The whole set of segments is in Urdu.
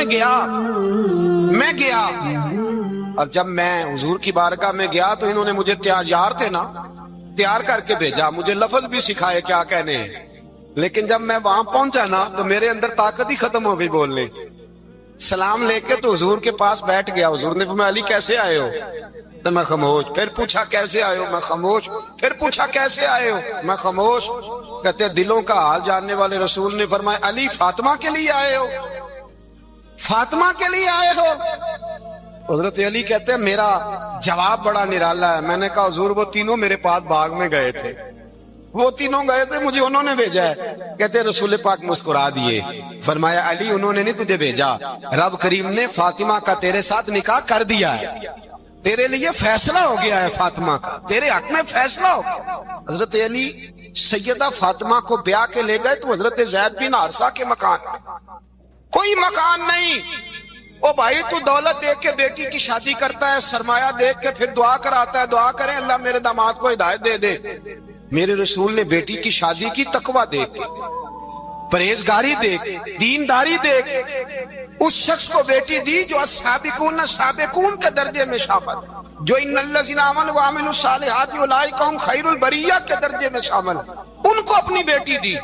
میں گیا اور جب میں حضور کی بارگاہ میں گیا تو انہوں نے مجھے تیار تھے نا، تیار کر کے بھیجا، مجھے لفظ بھی سکھائے کیا کہنے ہیں، لیکن جب میں وہاں پہنچا نا تو میرے اندر طاقت ہی ختم ہو گئی بولنے۔ سلام لے کے تو حضور کے پاس بیٹھ گیا، حضور نے فرمایا علی کیسے آئے ہو؟ تو میں خاموش۔ پھر پوچھا کیسے آئے ہو؟ میں خاموش۔ پھر پوچھا کیسے آئے ہو؟ میں خاموش۔ کہتے دلوں کا حال جاننے والے رسول نے فرمایا علی فاطمہ کے لیے آئے ہو؟ فاطمہ کے لیے آئے ہو؟ حضرت علی کہتے ہیں میرا جواب بڑا نرالا ہے۔ میں نے کہا حضور وہ تینوں میرے پاس باغ میں گئے تھے، وہ تینوں گئے تھے، مجھے انہوں نے بھیجا ہے۔ کہتے ہیں رسول پاک مسکرا دیے، فرمایا علی انہوں نے نہیں تجھے بھیجا، رب کریم نے فاطمہ کا تیرے ساتھ نکاح کر دیا ہے، تیرے لیے فیصلہ ہو گیا ہے فاطمہ کا، تیرے حق میں فیصلہ ہو گیا۔ حضرت علی سیدہ فاطمہ کو بیاہ کے لے گئے تو حضرت زید بن حارثہ کے مکان، کوئی مکان نہیں۔ او بھائی تو دولت دیکھ کے بیٹی کی شادی کرتا ہے، سرمایہ دیکھ کے پھر دعا کراتا ہے، دعا کریں اللہ میرے داماد کو ہدایت دے دے۔ میرے رسول نے بیٹی کی شادی کی تقوی دیکھ کے، پرہیزگاری دیکھ، دینداری دیکھ اس شخص کو بیٹی دی جو سابقون کے درجے میں شامل، جو ان الذین آمنوا وعملوا الصالحات اولئک هم خیر البریہ کے درجے میں شامل، ان کو اپنی بیٹی دی۔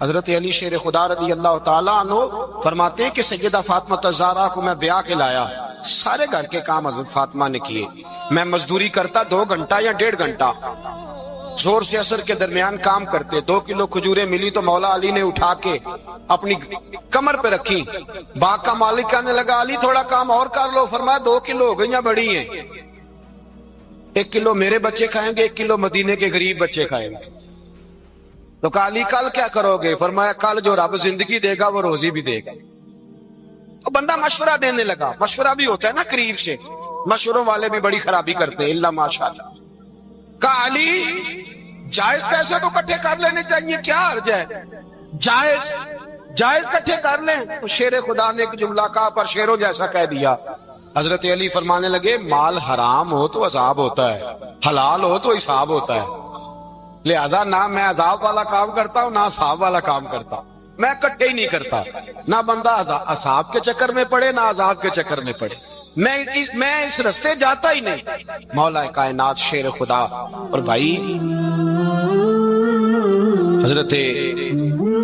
حضرت علی شیر خدا رضی اللہ تعالیٰ عنہ فرماتے ہیں کہ سیدہ فاطمہ الزہرا کو میں بیاہ کے لایا، سارے گھر کے کام حضرت فاطمہ نے کیے، میں مزدوری کرتا 2 گھنٹہ یا 1.5 گھنٹہ، زور سے عصر کے درمیان کام کرتے، 2 کلو کھجوریں ملی تو مولا علی نے اٹھا کے اپنی کمر پہ رکھی، باغ کا مالک کہنے لگا علی تھوڑا کام اور کر لو، فرمایا 2 کلو ہو گئیں بڑی ہیں، 1 کلو میرے بچے کھائیں گے، 1 کلو مدینے کے غریب بچے کھائیں گے۔ تو کہا علی کل کیا کرو گے؟ فرمایا کل جو رب زندگی دے گا وہ روزی بھی دے گا۔ تو بندہ مشورہ دینے لگا، مشورہ بھی ہوتا ہے نا قریب سے، مشوروں والے بھی بڑی خرابی کرتے ہیں اللہ ماشاءاللہ۔ کہا علی جائز پیسے تو کٹھے کر لینے چاہیے، کیا حرج ہے، جائز کٹھے کر لیں۔ تو شیر خدا نے ایک جملہ کہا پر شیروں جیسا کہہ دیا۔ حضرت علی فرمانے لگے مال حرام ہو تو عذاب ہوتا ہے، حلال ہو تو حساب ہوتا ہے، لہذا نہ میں عذاب والا کام کرتا ہوں نہ حساب والا کام کرتا ہوں، میں کٹھے ہی نہیں کرتا، نہ بندہ حساب کے چکر میں پڑے نہ عذاب کے چکر میں پڑے، میں اس رستے جاتا ہی نہیں۔ مولا کائنات شیر خدا۔ اور بھائی حضرت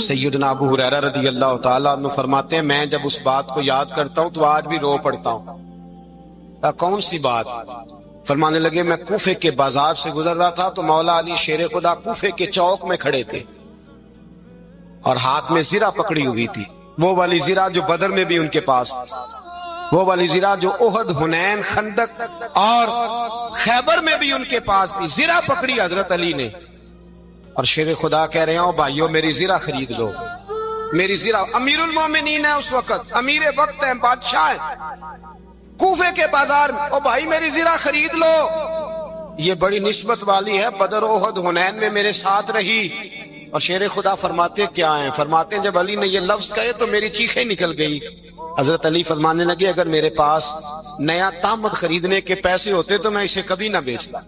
سیدنا ابو ہریرہ رضی اللہ تعالیٰ عنہ فرماتے ہیں میں جب اس بات کو یاد کرتا ہوں تو آج بھی رو پڑتا ہوں۔ کون سی بات؟ فرمانے لگے میں کوفے کے بازار سے گزر رہا تھا تو مولا علی شیر خدا کوفے کے چوک میں کھڑے تھے اور ہاتھ میں زرہ پکڑی ہوئی تھی، وہ والی زرہ جو بدر میں بھی ان کے پاس تھی، وہ والی زرہ جو احد، حنین، خندق اور خیبر میں بھی ان کے پاس تھی، زرہ پکڑی حضرت علی نے اور شیر خدا کہہ رہے ہیں بھائیو میری زرہ خرید لو، میری زرہ۔ امیر المومنین ہے اس وقت، امیر وقت ہے، بادشاہ ہے کوفے کے بازار میں، او بھائی میری زرہ خرید لو، یہ بڑی نسبت والی ہے، بدر، احد، حنین میں میرے ساتھ رہی۔ اور شیر خدا فرماتے کیا ہیں؟ فرماتے ہیں جب علی نے یہ لفظ کہے تو میری چیخیں نکل گئی۔ حضرت علی فرمانے لگے اگر میرے پاس نیا طامت خریدنے کے پیسے ہوتے تو میں اسے کبھی نہ بیچتا،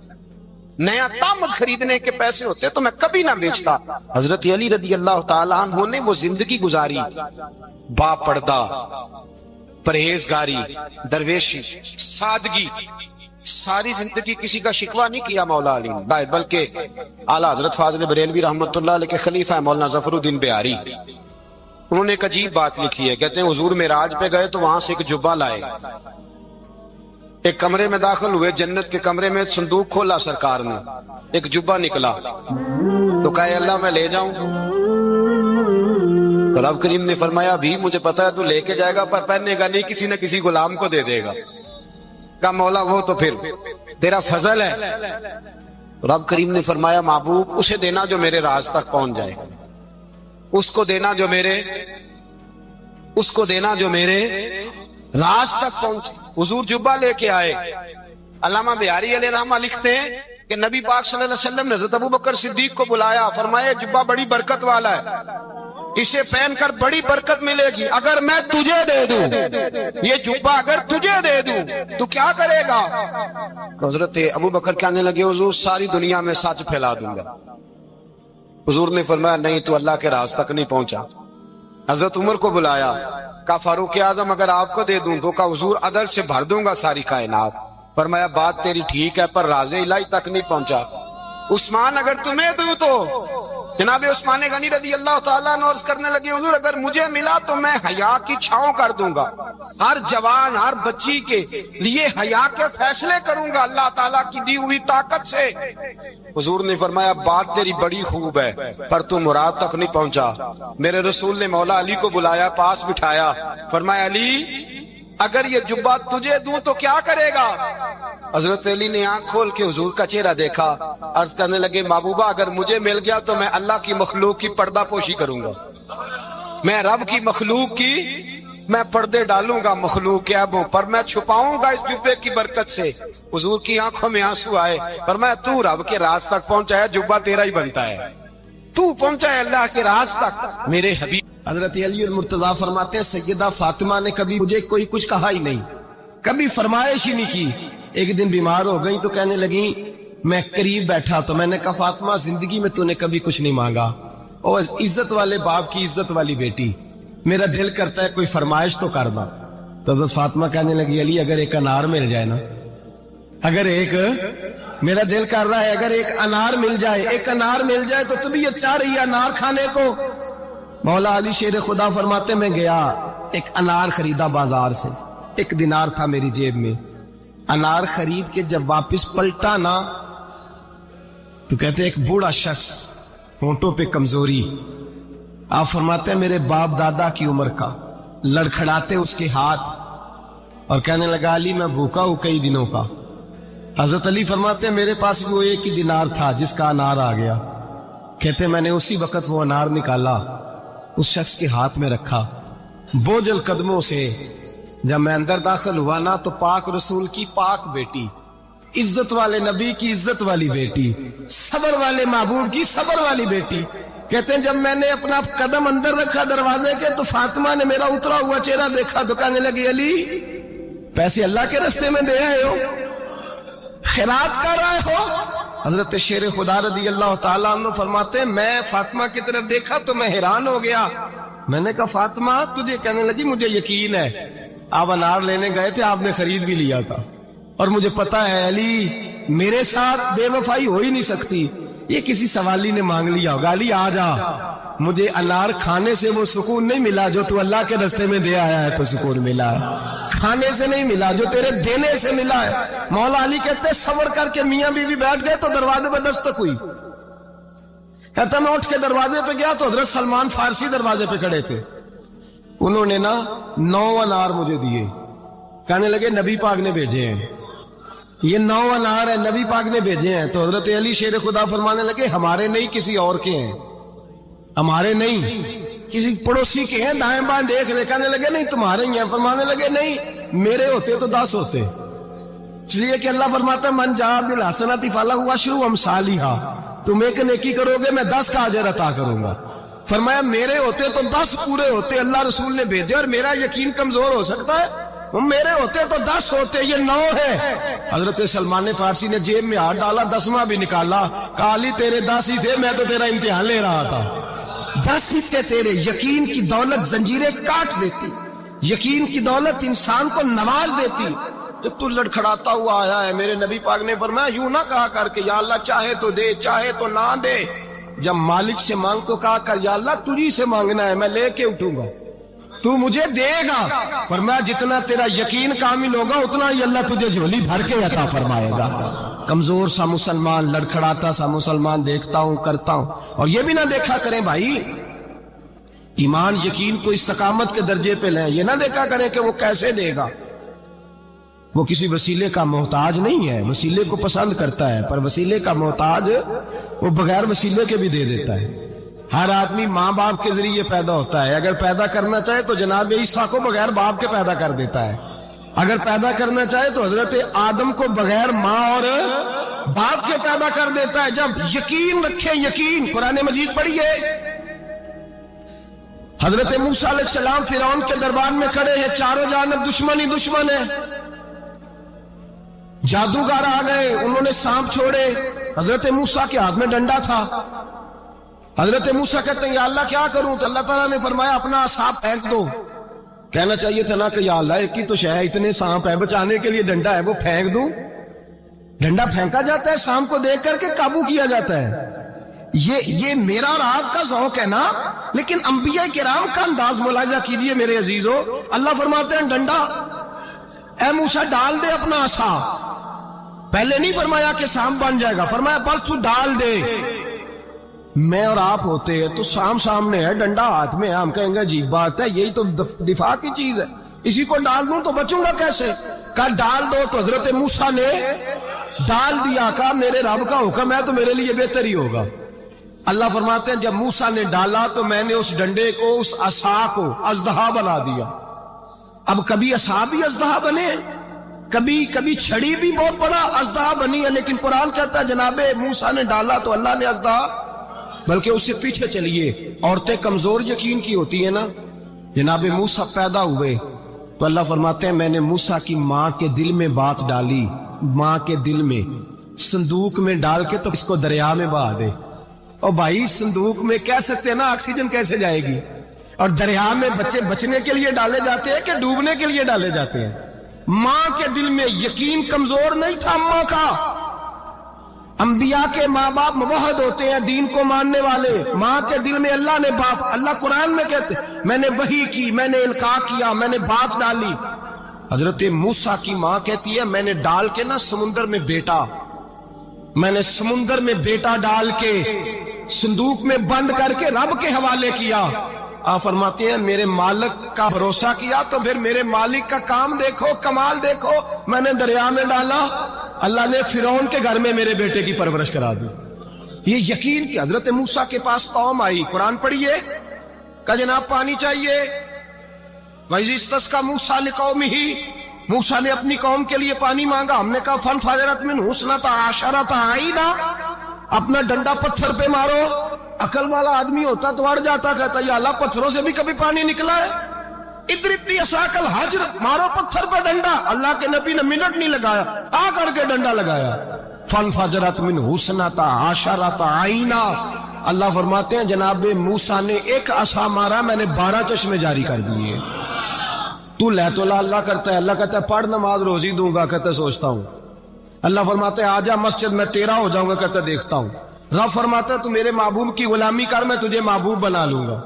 نیا طامت خریدنے کے پیسے ہوتے تو میں کبھی نہ بیچتا۔ حضرت علی رضی اللہ تعالیٰ عنہ نے وہ زندگی گزاری، با پردہ، پرہیزگاری، درویشی، سادگی، ساری زندگی کسی کا شکوہ نہیں کیا مولا علی نے، بلکہ اعلیٰ حضرت فاضل بریلوی رحمۃ اللہ علیہ کے خلیفہ مولانا ظفر الدین بہاری، انہوں نے ایک عجیب بات لکھی ہے، کہتے ہیں حضور معراج پہ گئے تو وہاں سے ایک جبہ لائے، ایک کمرے میں داخل ہوئے، جنت کے کمرے میں صندوق کھولا سرکار نے، ایک جبہ نکلا تو کہا اللہ میں لے جاؤں؟ تو رب کریم نے فرمایا ابھی مجھے پتا ہے تو لے کے جائے گا پر پہننے گا نہیں، کسی نہ کسی غلام کو دے دے گا۔ کہا مولا وہ تو پھر تیرا فضل ہے۔ رب کریم نے فرمایا محبوب اسے دینا جو میرے راز تک پہنچ جائے، اس کو دینا جو میرے راز تک پہنچے۔ حضور جبہ لے کے آئے۔ علامہ بہاری علیہ رحمہ لکھتے ہیں کہ نبی پاک صلی اللہ علیہ وسلم نے حضرت ابوبکر صدیق کو بلایا، فرمایا جبہ بڑی برکت والا ہے، اسے پہن کر بڑی برکت ملے گی، اگر میں تجھے دے دوں یہ جبہ، اگر تجھے دے دوں تو کیا کرے گا؟ حضرت ابوبکر کہنے لگے حضور ساری دنیا میں سچ پھیلا دوں گا۔ حضور نے فرمایا نہیں تو اللہ کے راز تک نہیں پہنچا۔ حضرت عمر کو بلایا، کہا فاروق اعظم اگر آپ کو دے دوں تو کہا حضور عدل سے بھر دوں گا ساری کائنات۔ فرمایا بات تیری ٹھیک ہے پر راز الہی تک نہیں پہنچا۔ عثمان اگر تمہیں دوں تو جناب عثمان غنی رضی اللہ تعالیٰ عنہ عرض کرنے لگے حضور اگر مجھے ملا تو میں حیا کی چھاؤں کر دوں گا، ہر جوان ہر بچی کے لیے حیا کے فیصلے کروں گا اللہ تعالیٰ کی دی ہوئی طاقت سے۔ حضور نے فرمایا بات تیری بڑی خوب ہے پر تو مراد تک نہیں پہنچا۔ میرے رسول نے مولا علی کو بلایا، پاس بٹھایا، فرمایا علی اگر یہ جبہ تجھے دوں تو کیا کرے گا؟ حضرت علی نے آنکھ کھول کے حضور کا چہرہ دیکھا، عرض کرنے لگے محبوبہ اگر مجھے مل گیا تو میں اللہ کی مخلوق کی پردہ پوشی کروں گا، میں رب کی مخلوق کی میں پردے ڈالوں گا مخلوق کے عیبوں پر، میں چھپاؤں گا اس جبے کی برکت سے۔ حضور کی آنکھوں میں آنسو آئے، فرمایا تو رب کے راز تک پہنچا ہے، جبہ تیرا ہی بنتا ہے، تو پہنچا ہے اللہ کے راز تک میرے حبیب۔ حضرت علی المرتضیٰ فرماتے ہیں سیدہ فاطمہ نے کبھی مجھے کوئی کچھ کہا ہی نہیں، کبھی فرمائش ہی نہیں کی۔ ایک دن بیمار ہو گئی تو کہنے لگی، میں قریب بیٹھا تو میں نے کہا فاطمہ زندگی میں تو نے کبھی کچھ نہیں مانگا، اور عزت والے باپ کی عزت والی بیٹی، میرا دل کرتا ہے کوئی فرمائش تو کرنا۔ تو حضرت فاطمہ کہنے لگی علی اگر ایک انار مل جائے نا، اگر ایک میرا دل کر رہا ہے اگر ایک انار مل جائے، ایک انار مل جائے تو طبیعت چاہ رہی ہے انار کھانے کو۔ مولا علی شیر خدا فرماتے میں گیا ایک انار خریدا بازار سے، 1 دینار تھا میری جیب میں، انار خرید کے جب واپس پلٹا نا تو کہتے ایک بوڑھا شخص، ہونٹوں پہ کمزوری، آپ فرماتے ہیں میرے باپ دادا کی عمر کا، لڑکھڑاتے اس کے ہاتھ اور کہنے لگا علی میں بھوکا ہوں کئی دنوں کا۔ حضرت علی فرماتے ہیں میرے پاس بھی وہ 1 ہی دینار تھا جس کا انار آ گیا، کہتے میں نے اسی وقت وہ انار نکالا، اس شخص کے ہاتھ میں رکھا، بوجھل قدموں سے جب میں اندر داخل ہوا نا تو پاک رسول کی پاک بیٹی، عزت والے نبی کی عزت والی بیٹی، صبر والے محبوب کی صبر والی بیٹی، کہتے ہیں جب میں نے اپنا قدم اندر رکھا دروازے کے تو فاطمہ نے میرا اترا ہوا چہرہ دیکھا تو کہنے لگی علی پیسے اللہ کے راستے میں دے آئے ہو، خیرات کر رہے ہو؟ حضرت شیر خدا رضی اللہ تعالیٰ عنہ فرماتے ہیں میں فاطمہ کی طرف دیکھا تو میں حیران ہو گیا، میں نے کہا فاطمہ تجھے؟ کہنے لگی مجھے یقین ہے آپ انار لینے گئے تھے، آپ نے خرید بھی لیا تھا، اور مجھے پتا ہے علی میرے ساتھ بے وفائی ہو ہی نہیں سکتی، یہ کسی سوالی نے مانگ لیا ہوگا، علی آ جا، مجھے انار کھانے سے وہ سکون نہیں ملا جو تو اللہ کے راستے میں دے آیا ہے تو سکون ملا ہے، کھانے سے نہیں ملا جو تیرے دینے سے ملا ہے۔ مولا علی کہتے صبر کر کے میاں بیوی بیٹھ گئے تو دروازے پہ دستک ہوئی، کہتا میں اٹھ کے دروازے پہ گیا تو حضرت سلمان فارسی دروازے پہ کھڑے تھے، انہوں نے نا 9 انار مجھے دیے، کہنے لگے نبی پاک نے بھیجے ہیں، یہ 9 انار ہے نبی پاک نے بھیجے ہیں۔ تو حضرت علی شیر خدا فرمانے لگے ہمارے نہیں کسی اور کے ہیں، ہمارے نہیں کسی پڑوسی کے ہیں، دائیں بائیں دیکھ لے، کہنے لگے نہیں تمہارے ہی ہیں، فرمانے لگے نہیں میرے ہوتے تو 10 ہوتے، اس لیے کہ اللہ فرماتا ہے من جاء بالحسنۃ فلہ عشر امثالھا، تم ایک نیکی کرو گے میں 10 کا اجر عطا کروں گا۔ فرمایا میرے ہوتے تو 10 پورے ہوتے، اللہ رسول نے بھیجے، اور میرا یقین کمزور ہو سکتا ہے، میرے ہوتے تو 10 ہوتے، یہ 9 ہے۔ حضرت سلمان فارسی نے جیب میں ہاتھ ڈالا، 10واں بھی نکالا، کہا علی تیرے 10 ہی تھے، میں تو تیرا امتحان لے رہا تھا، 10 ہی تھے تیرے۔ یقین کی دولت زنجیریں کاٹ دیتی، یقین کی دولت انسان کو نواز دیتی۔ جب تو لڑکھڑاتا ہوا آیا ہے، میرے نبی پاک نے فرمایا یوں نہ کہا کر کہ یا اللہ چاہے تو دے چاہے تو نہ دے، جب مالک سے مانگ تو کہا کر یا اللہ تجھی سے مانگنا ہے، میں لے کے اٹھوں گا، تو مجھے دے گا۔ فرمایا جتنا تیرا یقین کامل ہوگا اتنا ہی اللہ تجھے جھولی بھر کے عطا فرمائے گا۔ کمزور سا مسلمان، لڑکھڑاتا سا مسلمان دیکھتا ہوں کرتا ہوں، اور یہ بھی نہ دیکھا کریں بھائی ایمان یقین کو استقامت کے درجے پہ لیں، یہ نہ دیکھا کریں کہ وہ کیسے دے گا، وہ کسی وسیلے کا محتاج نہیں ہے، وسیلے کو پسند کرتا ہے، پر وسیلے کا محتاج وہ بغیر وسیلے کے بھی دے دیتا ہے۔ ہر آدمی ماں باپ کے ذریعے پیدا ہوتا ہے، اگر پیدا کرنا چاہے تو جناب عیسیٰ کو بغیر باپ کے پیدا کر دیتا ہے، اگر پیدا کرنا چاہے تو حضرت آدم کو بغیر ماں اور باپ کے پیدا کر دیتا ہے۔ جب یقین رکھیں، یقین، قرآن مجید پڑھیے، حضرت موسیٰ علیہ السلام فرعون کے دربار میں کھڑے ہیں، چاروں جانب دشمن ہی دشمن ہے، جادوگر آ گئے، انہوں نے سانپ چھوڑے، حضرت موسیٰ کے ہاتھ میں ڈنڈا تھا، حضرت موسیٰ کہتے ہیں یا اللہ کیا کروں؟ تو اللہ تعالیٰ نے فرمایا اپنا عصا پھینک دو، کہنا چاہیے تھا نا کہ یا اللہ ایک ہی تو شے ہے، اتنے سانپ ہے، بچانے کے لیے ڈنڈا ہے وہ پھینک دوں؟ ڈنڈا پھینکا جاتا ہے، سانپ کو دیکھ کر کے قابو کیا جاتا ہے۔ یہ میرا اور آپ کا ذوق ہے نا، لیکن انبیاء کرام کا انداز ملاحظہ کیجئے میرے عزیزو۔ اللہ فرماتے ہیں ڈنڈا، اے موسیٰ ڈال دے اپنا عصا۔ پہلے نہیں فرمایا کہ سانپ بن جائے گا، فرمایا بس تو ڈال دے۔ میں اور آپ ہوتے ہیں تو سامنے ہے، ڈنڈا ہاتھ میں ہے، ہم کہیں گے عجیب بات ہے، یہی تو دفاع کی چیز ہے، اسی کو ڈال دوں تو بچوں گا کیسے؟ کہا ڈال دو، تو حضرت موسیٰ نے ڈال دیا۔ کہا میرے رب کا حکم ہے تو میرے لیے بہتر ہی ہوگا۔ اللہ فرماتے ہیں جب موسیٰ نے ڈالا تو میں نے اس ڈنڈے کو، اس عصا کو اژدہا بنا دیا۔ اب کبھی عصا بھی اژدہا بنے، کبھی چھڑی بھی بہت بڑا اژدہا بنی ہے، لیکن قرآن کہتا ہے جناب موسیٰ نے ڈالا تو اللہ نے اژدہا۔ بلکہ اس سے پیچھے چلیے، عورتیں کمزور یقین کی ہوتی ہیں نا۔ جناب موسیٰ پیدا ہوئے تو اللہ فرماتے ہیں میں نے موسیٰ کی ماں کے دل میں بات ڈالی، ماں کے دل میں، صندوق میں ڈال کے تو اس کو دریا میں بہا دے۔ اور بھائی صندوق میں کہہ سکتے ہیں نا آکسیجن کیسے جائے گی؟ اور دریا میں بچے بچنے کے لیے ڈالے جاتے ہیں کہ ڈوبنے کے لیے ڈالے جاتے ہیں؟ ماں کے دل میں یقین کمزور نہیں تھا ماں کا۔ انبیاء کے ماں باپ موحد ہوتے ہیں، دین کو ماننے والے۔ ماں کے دل میں اللہ نے بات، اللہ قرآن میں کہتے میں نے وحی کی، میں نے القاء کیا، میں نے بات ڈالی۔ حضرت موسیٰ کی ماں کہتی ہے میں نے ڈال کے نا سمندر میں بیٹا، میں نے سمندر میں بیٹا ڈال کے صندوق میں بند کر کے رب کے حوالے کیا۔ آپ فرماتے ہیں میرے مالک کا بھروسہ کیا تو پھر میرے مالک کا کام دیکھو، کمال دیکھو، میں نے دریا میں ڈالا، اللہ نے فرعون کے گھر میں میرے بیٹے کی پرورش کرا دی۔ یہ یقین کہ حضرت موسیٰ کے پاس قوم آئی، قرآن پڑھیے، کہ جناب پانی چاہیے۔ وَإِذِ اسْتَسْقَىٰ مُوسَىٰ لِقَوْمِهِ، موسیٰ نے اپنی قوم کے لیے پانی مانگا، ہم نے کہا فَانْفَجَرَتْ مِنْهُ اثْنَتَا عَشَرَةَ عَيْنًا، اپنا ڈنڈا پتھر پہ مارو۔ عقل والا آدمی ہوتا تو اڑ جاتا، کہتا یا اللہ پتھروں سے بھی کبھی پانی نکلا ہے؟ اضرب بعصاک الحجر، مارو پتھر پہ ڈنڈا۔ اللہ کے نبی نے منٹ نہیں لگایا، آ کر کے ڈنڈا لگایا۔ فَانْفَجَرَتْ مِنْهُ اثْنَتَا عَشَرَةَ عَيْنًا، اللہ فرماتے ہیں جناب موسیٰ نے ایک عصا مارا، میں نے 12 چشمے جاری کر دیے۔ تو لے تو اللہ کرتا ہے، اللہ کہتا ہے پڑھ نماز روزی دوں گا، کہتا ہے سوچتا ہوں۔ اللہ فرماتا ہے آجا مسجد میں تیرا ہو جاؤں گا، کہتا ہے دیکھتا ہوں۔ رب فرماتا ہے تو میرے محبوب کی غلامی کر، میں تجھے محبوب بنا لوں گا۔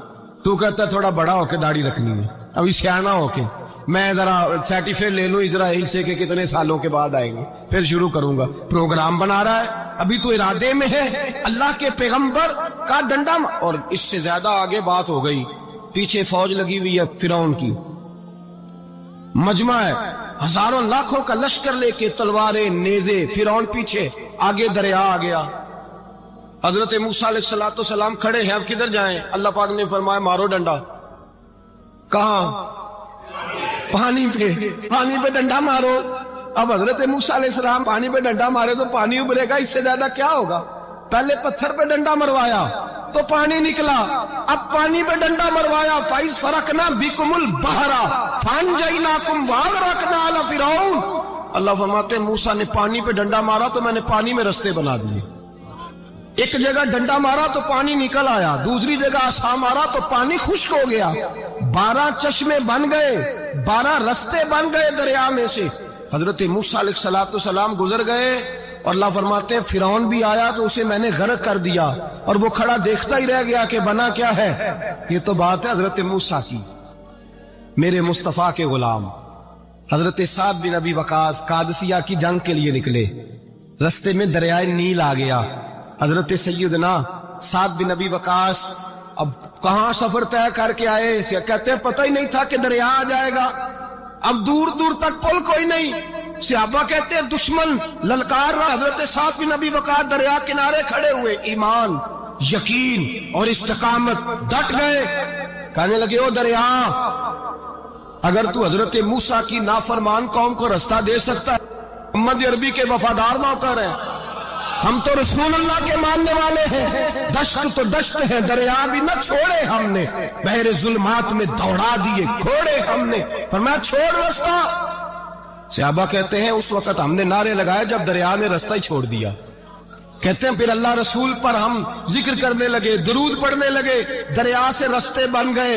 تو کہتا ہے تھوڑا بڑا ہو کے داڑھی رکھنی ہے، ابھی سیانہ ہو کے میں ذرا سرٹیفکیٹ لے لوں اسرائیل سے کہ کتنے سالوں کے بعد آئیں گے، پھر شروع کروں گا۔ پروگرام بنا رہا ہے، ابھی تو ارادے میں ہے۔ اللہ کے پیغمبر کا ڈنڈا، اور اس سے زیادہ آگے بات ہو گئی، پیچھے فوج لگی ہوئی ہے فرعون کی، مجمع ہے، ہزاروں لاکھوں کا لشکر لے کے، تلواریں، نیزے، فرعون پیچھے، آگے دریا آ گیا۔ حضرت موسیٰ علیہ السلام کھڑے ہیں، اب کدھر جائیں؟ اللہ پاک نے فرمایا مارو ڈنڈا۔ کہاں؟ پانی پہ ڈنڈا مارو۔ اب حضرت موسیٰ علیہ السلام پانی پہ ڈنڈا مارے تو پانی ابھرے گا، اس سے زیادہ کیا ہوگا؟ پہلے پتھر پہ ڈنڈا مروایا تو پانی نکلا، اب پانی پہ ڈنڈا مروایا، فَإِذْ فَرَقْنَا بِكُمُ الْبَحْرَ فَأَنْجَيْنَاكُمْ وَأَغْرَقْنَا آلَ فِرْعَوْنَ۔ اللہ فرماتے ہیں موسیٰ نے پانی پہ ڈنڈا مارا تو میں نے پانی میں رستے بنا دیے۔ ایک جگہ ڈنڈا مارا تو پانی نکل آیا، دوسری جگہ عصا مارا تو پانی خشک ہو گیا، 12 چشمے بن گئے، 12 رستے بن گئے دریا میں سے۔ حضرت موسیٰ علیہ السلام گزر گئے، اور اللہ فرماتے ہیں فرعون بھی آیا تو اسے میں نے غرق کر دیا، اور وہ کھڑا دیکھتا ہی رہ گیا کہ بنا کیا ہے۔ یہ تو بات ہے حضرت موسیٰ کی، میرے مصطفیٰ کے غلام۔ حضرت سعد بن ابی وقاص قادسیہ کی جنگ کے لیے نکلے، رستے میں دریائے نیل آ گیا۔ حضرت سیدنا سعد بن ابی وقاص اب کہاں سفر طے کر کے آئے، کہتے ہیں پتہ ہی نہیں تھا کہ دریا آ جائے گا، اب دور دور تک پل کوئی نہیں۔ صحابہ کہتے ہیں دشمن للکار رہا، حضرت سعد بن ابی وقاص دریا کنارے کھڑے ہوئے، ایمان، یقین اور استقامت، ڈٹ گئے، کہنے لگے او دریا، اگر تو حضرت موسیٰ کی نافرمان قوم کو رستہ دے سکتا ہے، محمد عربی کے وفادار نوکر ہیں، ہم تو رسول اللہ کے ماننے والے ہیں، دشت تو دشت ہے، دریا بھی نہ چھوڑے ہم نے، بحر ظلمات میں دوڑا دیے گھوڑے ہم نے، فرمایا چھوڑ رستہ۔ صحابہ کہتے ہیں اس وقت ہم نے نعرے لگائے جب دریا نے رستہ ہی چھوڑ دیا۔ کہتے ہیں پھر اللہ رسول پر ہم ذکر کرنے لگے، درود پڑھنے لگے، دریا سے رستے بن گئے۔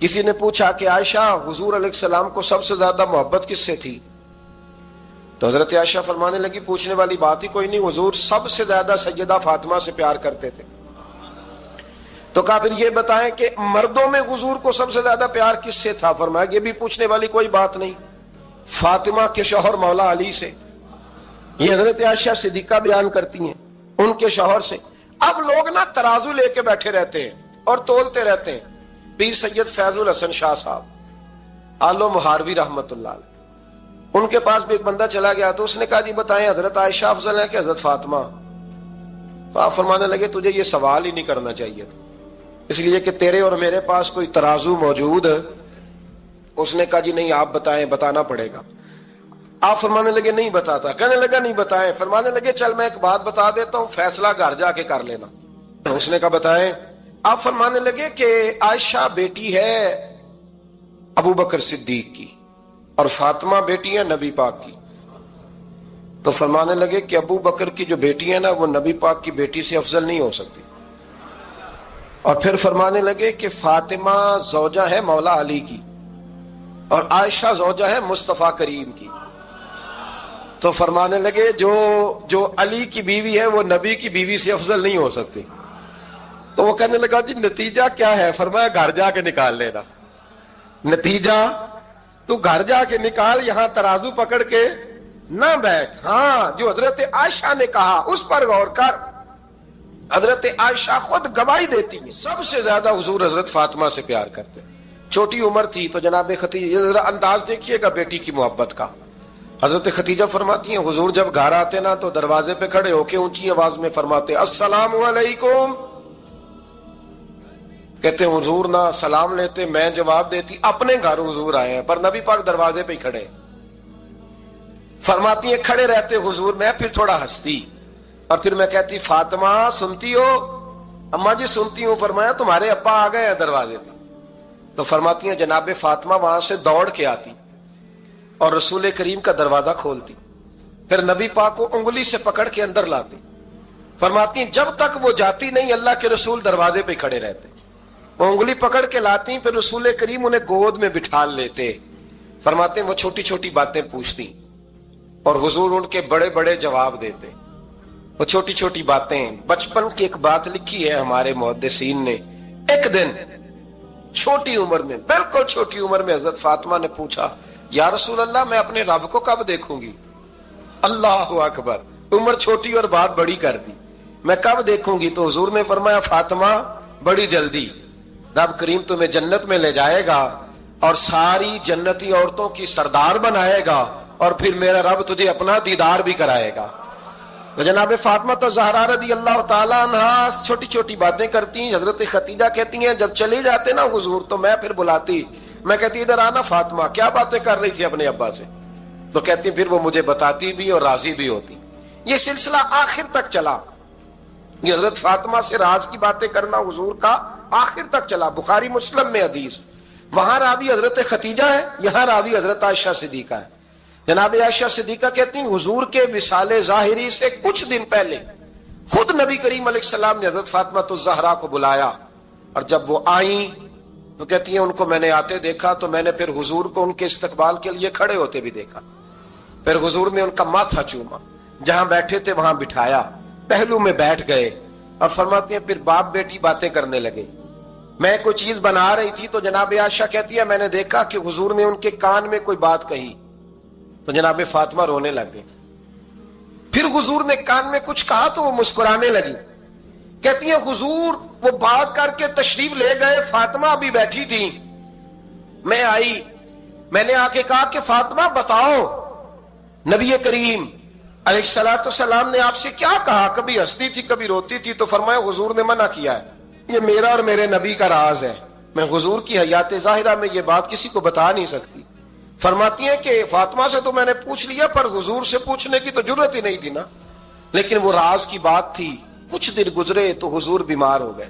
کسی نے پوچھا کہ عائشہ حضور علیہ السلام کو سب سے زیادہ محبت کس سے تھی؟ تو حضرت عائشہ فرمانے لگی پوچھنے والی بات ہی کوئی نہیں، حضور سب سے زیادہ سیدہ فاطمہ سے پیار کرتے تھے۔ تو کہا پھر یہ بتائیں کہ مردوں میں حضور کو سب سے زیادہ پیار کس سے تھا؟ فرمایا یہ بھی پوچھنے والی کوئی بات نہیں، فاطمہ کے شوہر مولا علی سے۔ یہ حضرت عائشہ صدیقہ بیان کرتی ہیں ان کے شوہر سے۔ اب لوگ نا ترازو لے کے بیٹھے رہتے ہیں اور تولتے رہتے ہیں۔ پیر سید فیض الحسن شاہ صاحب آلو مہاروی رحمت اللہ علیہ، ان کے پاس بھی ایک بندہ چلا گیا تو اس نے کہا جی بتائیں حضرت عائشہ افضل ہے کہ حضرت فاطمہ؟ تو آپ فرمانے لگے تجھے یہ سوال ہی نہیں کرنا چاہیے تھا، اس لیے کہ تیرے اور میرے پاس کوئی ترازو موجود ہے۔ اس نے کہا جی نہیں آپ بتائیں، بتانا پڑے گا۔ آپ فرمانے لگے نہیں بتاتا، کہنے لگا نہیں بتائیں، فرمانے لگے چل میں ایک بات بتا دیتا ہوں، فیصلہ گھر جا کے کر لینا۔ اس نے کہا بتائیں۔ آپ فرمانے لگے کہ عائشہ بیٹی ہے ابو بکر صدیق کی اور فاطمہ بیٹی ہے نبی پاک کی۔ تو فرمانے لگے کہ ابو بکر کی جو بیٹی ہے نا وہ نبی پاک کی بیٹی سے افضل نہیں ہو سکتی۔ اور پھر فرمانے لگے کہ فاطمہ زوجہ ہے مولا علی کی اور عائشہ زوجہ ہے مصطفیٰ کریم کی۔ تو فرمانے لگے جو علی کی بیوی ہے وہ نبی کی بیوی سے افضل نہیں ہو سکتی۔ تو وہ کہنے لگا جی نتیجہ کیا ہے؟ فرمایا گھر جا کے نکال لینا، نتیجہ تو گھر جا کے نکال، یہاں ترازو پکڑ کے نہ بیٹھ۔ ہاں جو حضرت عائشہ نے کہا اس پر غور کر۔ حضرت عائشہ خود گواہی دیتی ہے سب سے زیادہ حضور حضرت فاطمہ سے پیار کرتے، چھوٹی عمر تھی تو جناب ختیجہ، ذرا انداز دیکھیے گا بیٹی کی محبت کا۔ حضرت ختیجہ فرماتی ہیں حضور جب گھر آتے نا تو دروازے پہ کھڑے ہو کے اونچی آواز میں فرماتے السلام علیکم، کہتے ہیں حضور نہ سلام لیتے میں جواب دیتی، اپنے گھر حضور آئے ہیں پر نبی پاک دروازے پہ ہی کھڑے۔ فرماتی ہیں کھڑے رہتے حضور، میں پھر تھوڑا ہنستی اور پھر میں کہتی فاطمہ سنتی ہو؟ اماں جی سنتی ہوں۔ فرمایا تمہارے ابا آ گئے ہیں دروازے پہ۔ تو فرماتی ہیں جناب فاطمہ وہاں سے دوڑ کے آتی اور رسول کریم کا دروازہ کھولتی، پھر نبی پاک کو انگلی سے پکڑ کے اندر لاتی۔ فرماتی ہیں جب تک وہ جاتی نہیں اللہ کے رسول دروازے پہ کھڑے رہتے، وہ انگلی پکڑ کے لاتی، پھر رسول کریم انہیں گود میں بٹھا لیتے۔ فرماتے ہیں وہ چھوٹی چھوٹی باتیں پوچھتی اور حضور ان کے بڑے بڑے جواب دیتے۔ وہ چھوٹی چھوٹی باتیں، بچپن کی ایک بات لکھی ہے ہمارے محدثین نے، ایک دن چھوٹی عمر میں، بالکل چھوٹی عمر میں حضرت فاطمہ نے پوچھا یا رسول اللہ میں اپنے رب کو کب دیکھوں گی؟ اللہ اکبر، عمر چھوٹی اور بات بڑی کر دی، میں کب دیکھوں گی؟ تو حضور نے فرمایا فاطمہ بڑی جلدی، رب کریم تمہیں جنت میں لے جائے گا اور ساری جنتی عورتوں کی سردار بنائے گا اور پھر میرا رب تجھے اپنا دیدار بھی کرائے گا۔ تو جناب فاطمہ تو زہرا رضی اللہ تعالیٰ عنہا چھوٹی چھوٹی باتیں کرتی ہیں۔ حضرت ختیجہ کہتی ہیں جب چلے جاتے نا حضور تو میں پھر بلاتی، میں کہتی ادھر آنا فاطمہ، کیا باتیں کر رہی تھی اپنے ابا سے؟ تو کہتی پھر وہ مجھے بتاتی بھی اور راضی بھی ہوتی۔ یہ سلسلہ آخر تک چلا، یہ حضرت فاطمہ سے راز کی باتیں کرنا حضور کا آخر تک چلا۔ بخاری مسلم میں حدیث، وہاں راوی حضرت ختیجہ ہے، یہاں راوی حضرت عائشہ صدیقہ ہے۔ جناب عائشہ صدیقہ کہتی ہیں حضور کے وصال ظاہری سے کچھ دن پہلے خود نبی کریم علیہ السلام نے حضرت فاطمہ الزہرا کو بلایا، اور جب وہ آئیں تو کہتی ہیں ان کو میں نے آتے دیکھا تو میں نے پھر حضور کو ان کے استقبال کے لیے کھڑے ہوتے بھی دیکھا، پھر حضور نے ان کا ماتھا چوما، جہاں بیٹھے تھے وہاں بٹھایا، پہلو میں بیٹھ گئے اور فرماتی ہیں پھر باپ بیٹی باتیں کرنے لگے۔ میں کوئی چیز بنا رہی تھی تو جناب عائشہ کہتی ہے میں نے دیکھا کہ حضور نے ان کے کان میں کوئی بات کہی تو جناب فاطمہ رونے لگ گئی، پھر حضور نے کان میں کچھ کہا تو وہ مسکرانے لگی۔ کہتی ہیں حضور وہ بات کر کے تشریف لے گئے، فاطمہ ابھی بیٹھی تھی، میں آئی، میں نے آ کے کہا کہ فاطمہ بتاؤ نبی کریم علیہ الصلوۃ والسلام نے آپ سے کیا کہا؟ کبھی ہنستی تھی کبھی روتی تھی۔ تو فرمایا حضور نے منع کیا ہے، یہ میرا اور میرے نبی کا راز ہے، میں حضور کی حیات ظاہرہ میں یہ بات کسی کو بتا نہیں سکتی۔ فرماتی ہیں کہ فاطمہ سے تو میں نے پوچھ لیا پر حضور سے پوچھنے کی تو ضرورت ہی نہیں تھی نا، لیکن وہ راز کی بات تھی۔ کچھ دن گزرے تو حضور بیمار ہو گئے،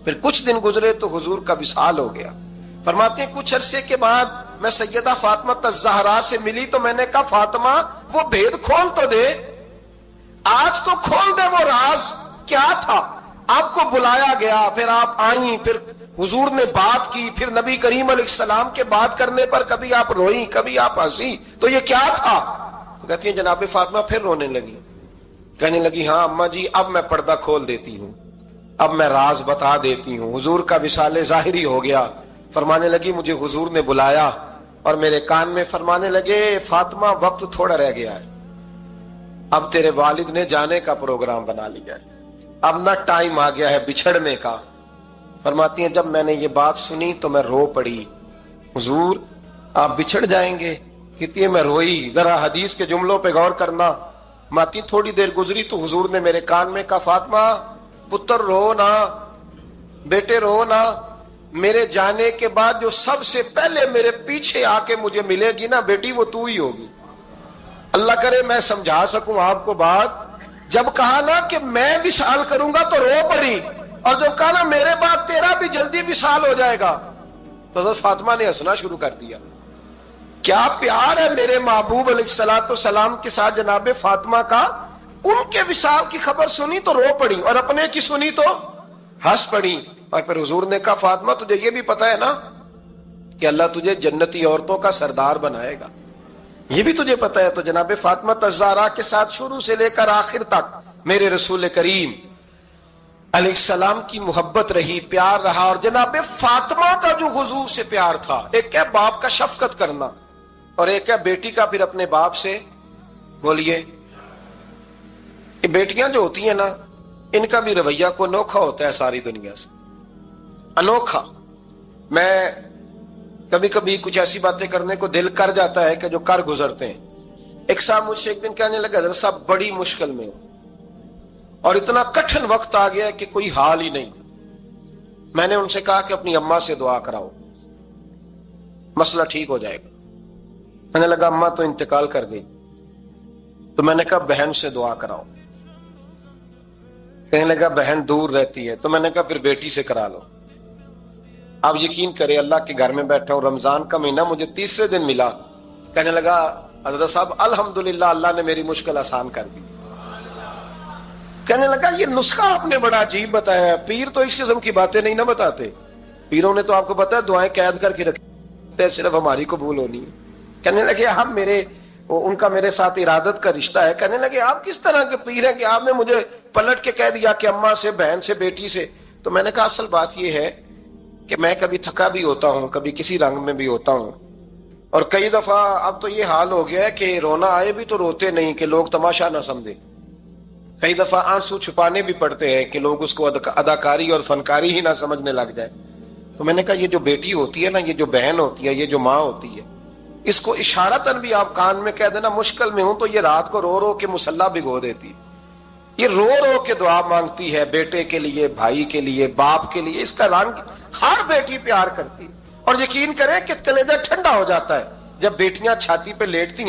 پھر کچھ دن گزرے تو حضور کا وصال ہو گیا۔ فرماتے ہیں کچھ عرصے کے بعد میں سیدہ فاطمہ الزہرا سے ملی تو میں نے کہا فاطمہ وہ بھید کھول تو دے، آج تو کھول دے وہ راز کیا تھا۔ آپ کو بلایا گیا، پھر آپ آئیں، پھر حضور نے بات کی، پھر نبی کریم علیہ السلام کے بات کرنے پر کبھی آپ روئیں کبھی آپ ہنسی، تو یہ کیا تھا؟ تو کہتی ہیں جناب فاطمہ پھر رونے لگی، کہنے لگی ہاں اماں جی اب میں پردہ کھول دیتی ہوں، اب میں راز بتا دیتی ہوں۔ حضور کا وصال ظاہری ہو گیا۔ فرمانے لگی مجھے حضور نے بلایا اور میرے کان میں فرمانے لگے فاطمہ وقت تھوڑا رہ گیا ہے، اب تیرے والد نے جانے کا پروگرام بنا لیا ہے، اب نہ ٹائم آ گیا ہے بچھڑنے کا۔ فرماتی ہیں جب میں نے یہ بات سنی تو میں رو پڑی، حضور آپ بچھڑ جائیں گے؟ کہتی ہے میں روئی۔ ذرا حدیث کے جملوں پہ غور کرنا، ماتی تھوڑی دیر گزری تو حضور نے میرے کان میں کہا فاطمہ پتر رو نا، بیٹے رو نا، میرے جانے کے بعد جو سب سے پہلے میرے پیچھے آ کے مجھے ملے گی نا بیٹی وہ تو ہی ہوگی۔ اللہ کرے میں سمجھا سکوں آپ کو بات، جب کہا نا کہ میں وصال کروں گا تو رو پڑی، اور جب کہا نا میرے بعد تیرا بھی جلدی وصال ہو جائے گا تو حضرت فاطمہ نے ہنسنا شروع کر دیا۔ کیا پیار ہے میرے محبوب علیہ الصلوۃ والسلام کے ساتھ جناب فاطمہ کا۔ ان کے وصال کی خبر سنی تو رو پڑی اور اپنے کی سنی تو ہنس پڑی۔ اور پھر حضور نے کہا فاطمہ تجھے یہ بھی پتا ہے نا کہ اللہ تجھے جنتی عورتوں کا سردار بنائے گا، یہ بھی تجھے پتا ہے؟ تو جناب فاطمہ الزہرا کے ساتھ شروع سے لے کر آخر تک میرے رسول کریم علیہ السلام کی محبت رہی، پیار رہا۔ اور جناب فاطمہ کا جو حضور سے پیار تھا، ایک ہے باپ کا شفقت کرنا اور ایک ہے بیٹی کا پھر اپنے باپ سے، بولیے، یہ بیٹیاں جو ہوتی ہیں نا ان کا بھی رویہ کو انوکھا ہوتا ہے ساری دنیا سے، انوکھا۔ میں کبھی کبھی کچھ ایسی باتیں کرنے کو دل کر جاتا ہے کہ جو کر گزرتے ہیں۔ ایک صاحب مجھ سے ایک دن کہنے لگا حضرت صاحب بڑی مشکل میں ہوں اور اتنا کٹھن وقت آ گیا ہے کہ کوئی حال ہی نہیں۔ میں نے ان سے کہا کہ اپنی اماں سے دعا کراؤ، مسئلہ ٹھیک ہو جائے گا۔ میں نے لگا اماں تو انتقال کر گئی، تو میں نے کہا بہن سے دعا کراؤ۔ کہنے لگا بہن دور رہتی ہے، تو میں نے کہا پھر بیٹی سے کرا لو۔ آپ یقین کریں اللہ کے گھر میں بیٹھا ہوں، رمضان کا مہینہ مجھے تیسرے دن ملا، کہنے لگا حضرت صاحب الحمدللہ اللہ نے میری مشکل آسان کر دی۔ کہنے لگا یہ نسخہ آپ نے بڑا عجیب بتایا ہے، پیر تو اس قسم کی باتیں نہیں نہ بتاتے، پیروں نے تو آپ کو پتا ہے دعائیں قید کر کے رکھتے صرف ہماری قبول ہونی ہے۔ کہنے لگے ہم ان کا میرے ساتھ ارادت کا رشتہ ہے۔ کہنے لگے آپ کس طرح کے پیر ہیں کہ آپ نے مجھے پلٹ کے کہہ دیا کہ اماں سے، بہن سے، بیٹی سے؟ تو میں نے کہا اصل بات یہ ہے کہ میں کبھی تھکا بھی ہوتا ہوں، کبھی کسی رنگ میں بھی ہوتا ہوں، اور کئی دفعہ اب تو یہ حال ہو گیا ہے کہ رونا آئے بھی تو روتے نہیں کہ لوگ تماشا نہ سمجھے، کئی دفعہ آنسو چھپانے بھی پڑتے ہیں کہ لوگ اس کو اداکاری اور فنکاری ہی نہ سمجھنے لگ جائے۔ تو میں نے کہا یہ جو بیٹی ہوتی ہے نا، یہ جو بہن ہوتی ہے، یہ جو ماں ہوتی ہے، اس کو اشارتاً بھی آپ کان میں کہہ دینا مشکل میں ہوں تو یہ رات کو رو رو کے مصلی بھگو دیتی، یہ رو رو کے دعا مانگتی ہے بیٹے کے لیے، بھائی کے لیے، باپ کے لیے۔ اس کا رنگ ہر بیٹی پیار کرتی، اور یقین کریں کہ کلیجہ ٹھنڈا ہو جاتا ہے جب بیٹیاں چھاتی پہ لیٹتی ہیں